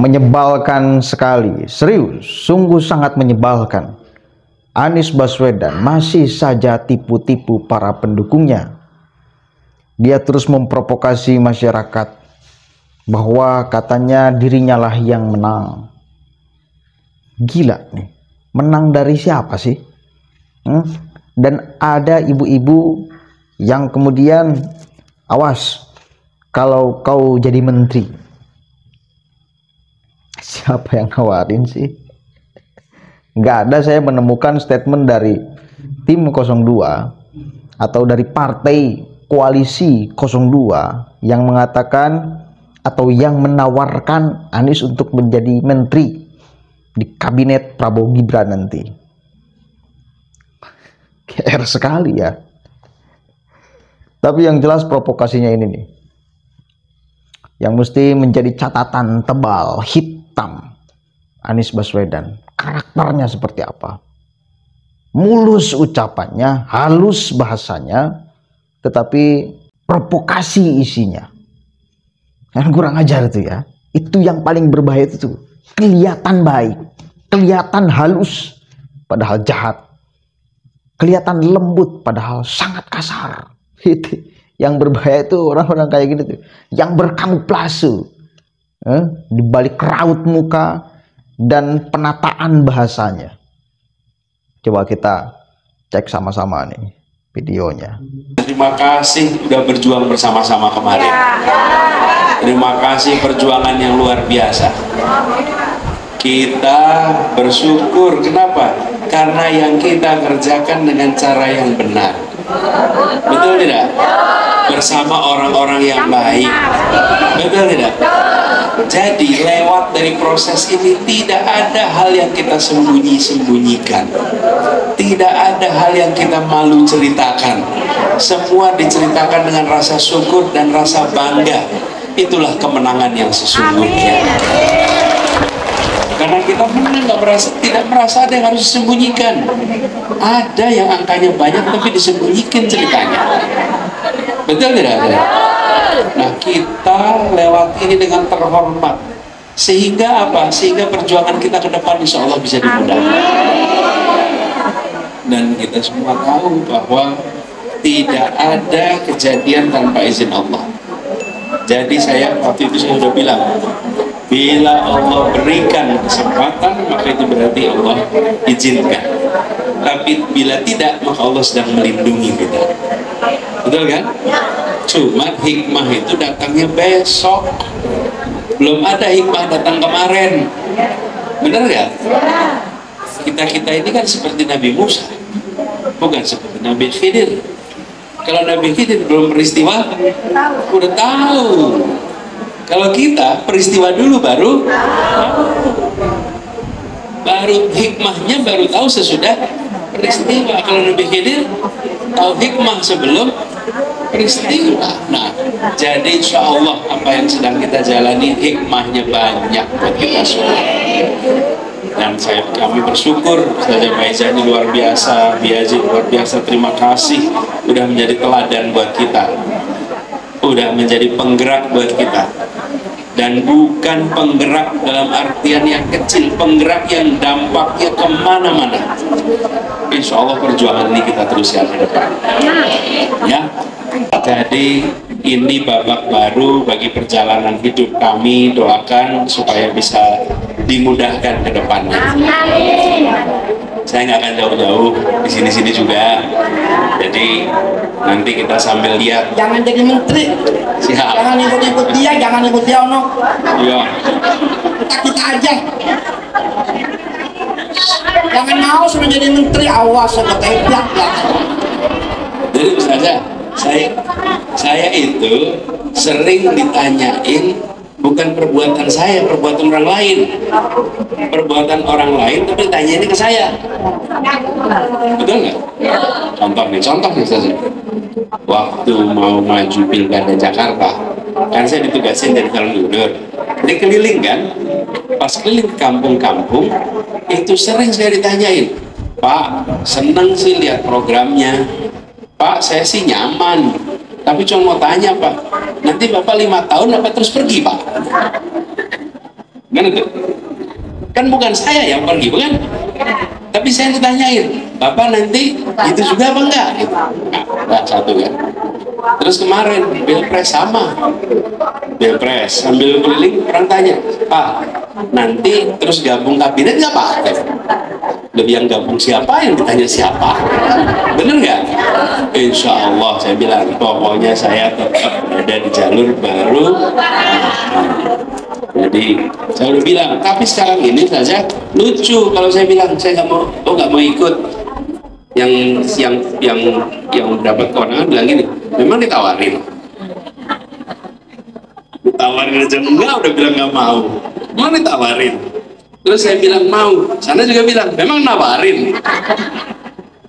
menyebalkan sekali, serius, sungguh sangat menyebalkan. Anies Baswedan masih saja tipu-tipu para pendukungnya. Dia terus memprovokasi masyarakat bahwa katanya dirinya lah yang menang. Gila nih, menang dari siapa sih? Dan ada ibu-ibu yang kemudian, awas kalau kau jadi menteri. Siapa yang nawarin sih? Nggak ada saya menemukan statement dari tim 02 atau dari partai koalisi 02 yang mengatakan atau yang menawarkan Anies untuk menjadi menteri di kabinet Prabowo Gibran nanti. GR sekali ya. Tapi yang jelas provokasinya ini nih, yang mesti menjadi catatan tebal hitam Anies Baswedan. Karakternya seperti apa? Mulus ucapannya, halus bahasanya, tetapi provokasi isinya. Kan kurang ajar itu ya. Itu yang paling berbahaya itu. Kelihatan baik, kelihatan halus, padahal jahat. Kelihatan lembut, padahal sangat kasar. Itu yang berbahaya itu orang-orang kayak gini tuh, yang berkamuflase di balik raut muka dan penataan bahasanya. Coba kita cek sama-sama nih videonya. Terima kasih sudah berjuang bersama-sama kemarin. Terima kasih perjuangan yang luar biasa. Kita bersyukur, kenapa? Karena yang kita kerjakan dengan cara yang benar. Betul tidak? Bersama orang-orang yang baik. Betul tidak? Jadi lewat dari proses ini tidak ada hal yang kita sembunyi-sembunyikan. Tidak ada hal yang kita malu ceritakan. Semua diceritakan dengan rasa syukur dan rasa bangga. Itulah kemenangan yang sesungguhnya. Karena kita menang tidak merasa ada yang harus disembunyikan. Ada yang angkanya banyak tapi disembunyikan ceritanya. Betul tidak? Nah, kita lewat ini dengan terhormat. Sehingga apa? Sehingga perjuangan kita ke depan insya Allah bisa dimudahkan. Dan kita semua tahu bahwa tidak ada kejadian tanpa izin Allah. Jadi waktu itu saya sudah bilang, bila Allah berikan kesempatan, maka itu berarti Allah izinkan. Tapi bila tidak, maka Allah sedang melindungi kita. Betul kan? Cuma hikmah itu datangnya besok. Belum ada hikmah datang kemarin. Benar gak? Kita ini kan seperti Nabi Musa, bukan seperti Nabi Khidir. Kalau Nabi Khidir belum peristiwa, udah tahu. Kalau kita peristiwa dulu baru hikmahnya baru tahu sesudah peristiwa. Kalau Nabi Khidir tahu hikmah sebelum peristiwa. Nah, jadi insya Allah apa yang sedang kita jalani hikmahnya banyak buat kita semua. Dan kami bersyukur Ustazah Maizah ini luar biasa, Biazi luar biasa, terima kasih udah menjadi teladan buat kita, udah menjadi penggerak buat kita. Dan bukan penggerak dalam artian yang kecil, penggerak yang dampaknya kemana-mana. Insya Allah perjuangan ini kita teruskan ke depan ya. Jadi ini babak baru bagi perjalanan hidup kami. Doakan supaya bisa dimudahkan ke depannya. Saya nggak akan jauh-jauh, di sini-sini juga. Jadi nanti kita sambil lihat. Jangan jadi menteri. Siap. Jangan ikut-ikut dia, jangan ikut dia ono. Iya. Kita aja. Jangan mau sudah jadi menteri, awas sama teplak lah. Jadi saja saya itu sering ditanyain bukan perbuatan saya, perbuatan orang lain. Perbuatan orang lain tapi tanya ini ke saya. Betul nggak? Contoh nih saja. Waktu mau maju pilkada Jakarta, kan saya ditugasin dari calon gubernur. Jadi keliling kan, pas keliling ke kampung-kampung, itu sering saya ditanyain, Pak, seneng sih lihat programnya. Pak, saya sih nyaman. Tapi cuma mau tanya Pak, nanti Bapak 5 tahun apa terus pergi Pak? Kan itu? Kan bukan saya yang pergi, bukan? Tapi saya ditanyain, Bapak nanti itu juga apa enggak? Gitu. Enggak, satu kan. Terus kemarin Pilpres sama, Pilpres sambil keliling orang tanya, Pak nanti terus gabung kabinet nggak Pak? Lebih yang gabung siapa, yang ditanya siapa? Bener nggak? Insya Allah saya bilang, pokoknya saya tetap ada di jalur baru. Jadi saya udah bilang, tapi sekarang ini saja lucu kalau saya bilang saya nggak mau ikut. Yang dapat kewenangan bilang gini, memang ditawarin aja enggak, udah bilang nggak mau, memang ditawarin. Terus saya bilang mau, sana juga bilang memang nawarin.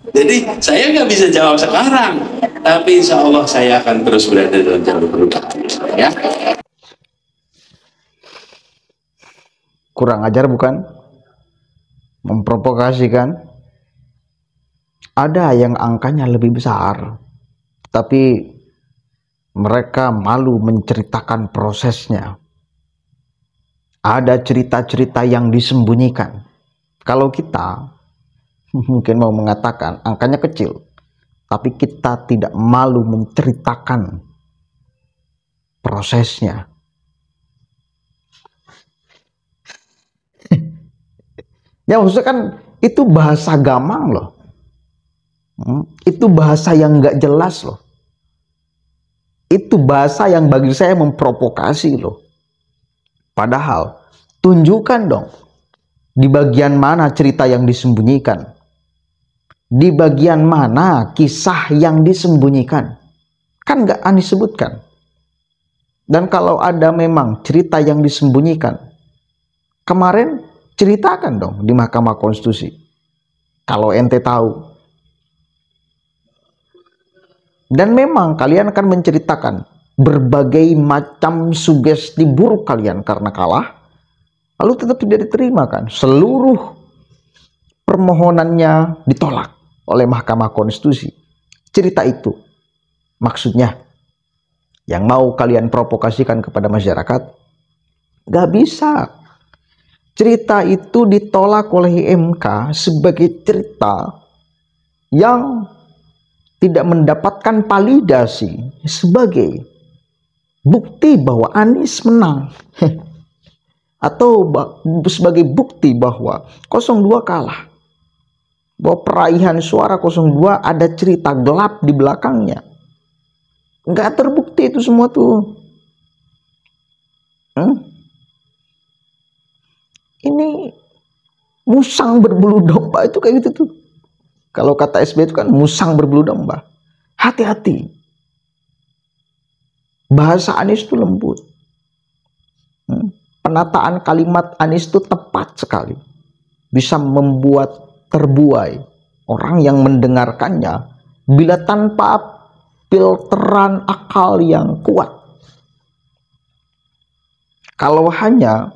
Jadi saya nggak bisa jawab sekarang, tapi insya Allah saya akan terus berada dalam jalur perubahan ya. Kurang ajar bukan? Memprovokasikan. Ada yang angkanya lebih besar, tapi mereka malu menceritakan prosesnya. Ada cerita-cerita yang disembunyikan. Kalau kita mungkin mau mengatakan angkanya kecil, tapi kita tidak malu menceritakan prosesnya. Ya maksudnya kan itu bahasa gamang loh. Itu bahasa yang nggak jelas loh. Itu bahasa yang bagi saya memprovokasi loh. Padahal tunjukkan dong di bagian mana cerita yang disembunyikan. Di bagian mana kisah yang disembunyikan. Kan nggak Anies sebutkan. Dan kalau ada memang cerita yang disembunyikan, kemarin ceritakan dong di Mahkamah Konstitusi. Kalau ente tahu. Dan memang kalian akan menceritakan berbagai macam sugesti buruk kalian karena kalah, lalu tetap tidak diterima kan. Seluruh permohonannya ditolak oleh Mahkamah Konstitusi. Cerita itu maksudnya yang mau kalian provokasikan kepada masyarakat, gak bisa. Cerita itu ditolak oleh MK sebagai cerita yang tidak mendapatkan validasi sebagai bukti bahwa Anies menang atau sebagai bukti bahwa 02 kalah, bahwa peraihan suara 02 ada cerita gelap di belakangnya. Nggak terbukti itu semua tuh. Ini musang berbulu domba itu kayak gitu tuh. Kalau kata SBY itu kan musang berbulu domba. Hati-hati. Bahasa Anies itu lembut. Penataan kalimat Anies itu tepat sekali. Bisa membuat terbuai orang yang mendengarkannya bila tanpa filteran akal yang kuat. Kalau hanya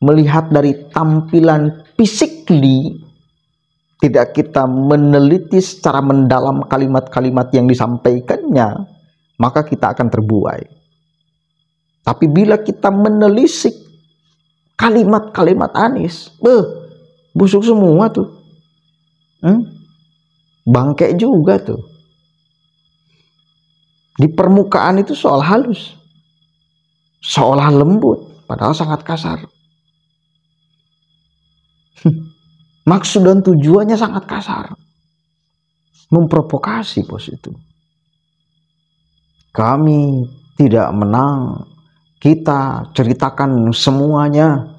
melihat dari tampilan physically, tidak kita meneliti secara mendalam kalimat-kalimat yang disampaikannya, maka kita akan terbuai. Tapi bila kita menelisik kalimat-kalimat Anies, busuk semua tuh. Bangke juga tuh. Di permukaan itu soal halus, seolah lembut, padahal sangat kasar. Maksud dan tujuannya sangat kasar. Memprovokasi bos itu. Kami tidak menang. Kita ceritakan semuanya.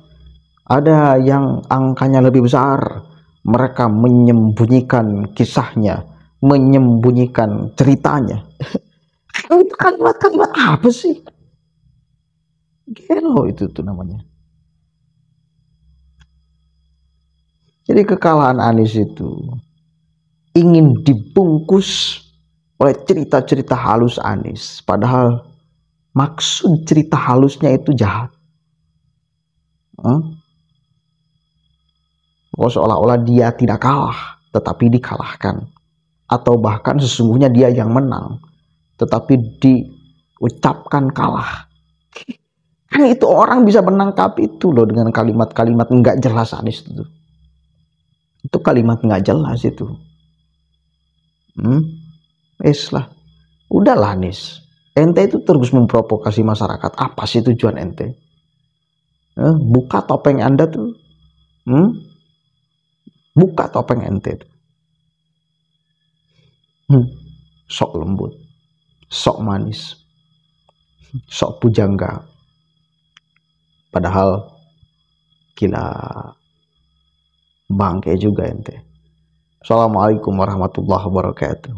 Ada yang angkanya lebih besar. Mereka menyembunyikan kisahnya. Menyembunyikan ceritanya. Itu kalimat-kalimat apa sih? Gelo itu tuh namanya. Jadi kekalahan Anies itu ingin dibungkus oleh cerita-cerita halus Anies. Padahal maksud cerita halusnya itu jahat. Seolah-olah dia tidak kalah, tetapi dikalahkan. Atau bahkan sesungguhnya dia yang menang, tetapi diucapkan kalah. Kan itu orang bisa menangkap itu loh dengan kalimat-kalimat nggak jelas Anies itu. Itu kalimat nggak jelas itu. Lah. Udahlah Anies. Ente itu terus memprovokasi masyarakat. Apa sih tujuan ente? Buka topeng Anda tuh. Buka topeng ente tuh. Sok lembut. Sok manis. Sok pujangga. Padahal gila bangke juga ente. Assalamualaikum warahmatullahi wabarakatuh.